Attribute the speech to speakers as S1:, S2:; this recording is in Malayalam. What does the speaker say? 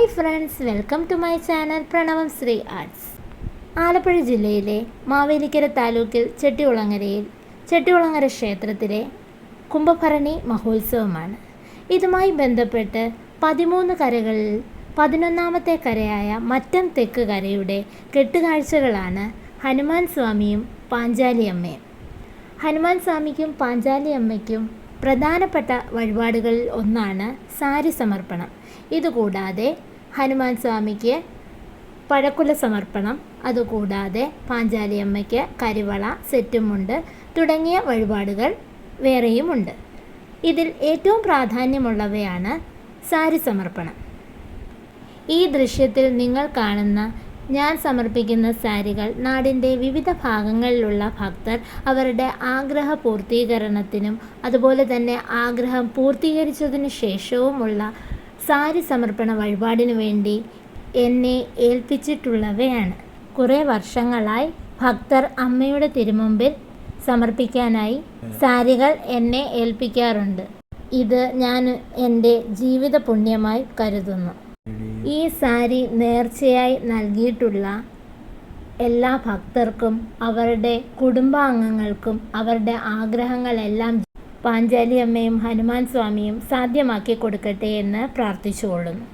S1: Hi friends, welcome to my channel Pranavam Sri arts. Alappuzha ജില്ലയിലെ മാവേലിക്കര താലൂക്കിൽ ചെട്ടികുളങ്ങര ക്ഷേത്രത്തിലെ കുംഭഭരണി മഹോത്സവമാണ്. ഇതുമായി ബന്ധപ്പെട്ട് 13 കരകളിൽ 11ാമത്തെ കരയായ മറ്റം തെക്ക് കരയുടെ കെട്ടുകാഴ്ചകളാണ് ഹനുമാൻ സ്വാമിയും പാഞ്ചാലിയമ്മയും. ഹനുമാൻ സ്വാമിക്കും പാഞ്ചാലിയമ്മയ്ക്കും പ്രധാനപ്പെട്ട വഴിപാടുകളിൽ ഒന്നാണ് സാരി സമർപ്പണം. ഇതുകൂടാതെ ഹനുമാൻ സ്വാമിക്ക് പഴക്കുല സമർപ്പണം, അതുകൂടാതെ പാഞ്ചാലിയമ്മയ്ക്ക് കരിവള, സെറ്റുമുണ്ട് തുടങ്ങിയ വഴിപാടുകൾ വേറെയുമുണ്ട്. ഇതിൽ ഏറ്റവും പ്രാധാന്യമുള്ളവയാണ് സാരി സമർപ്പണം. ഈ ദൃശ്യത്തിൽ നിങ്ങൾ കാണുന്ന ഞാൻ സമർപ്പിക്കുന്ന സാരികൾ നാടിൻ്റെ വിവിധ ഭാഗങ്ങളിലുള്ള ഭക്തർ അവരുടെ ആഗ്രഹ പൂർത്തീകരണത്തിനും അതുപോലെ തന്നെ ആഗ്രഹം പൂർത്തീകരിച്ചതിനു ശേഷവുമുള്ള സാരി സമർപ്പണ വഴിപാടിനു വേണ്ടി എന്നെ ഏൽപ്പിച്ചിട്ടുള്ളവയാണ്. കുറേ വർഷങ്ങളായി ഭക്തർ അമ്മയുടെ തിരുമുമ്പിൽ സമർപ്പിക്കാനായി സാരികൾ എന്നെ ഏൽപ്പിക്കാറുണ്ട്. ഇത് ഞാൻ എൻ്റെ ജീവിത പുണ്യമായി കരുതുന്നു. ഈ സാരി നേർച്ചയായി നൽകിയിട്ടുള്ള എല്ലാ ഭക്തർക്കും അവരുടെ കുടുംബാംഗങ്ങൾക്കും അവരുടെ ആഗ്രഹങ്ങളെല്ലാം പാഞ്ചാലിയമ്മയും ഹനുമാൻ സ്വാമിയും സാധ്യമാക്കി കൊടുക്കട്ടെ എന്ന് പ്രാർത്ഥിച്ചുകൊള്ളുന്നു.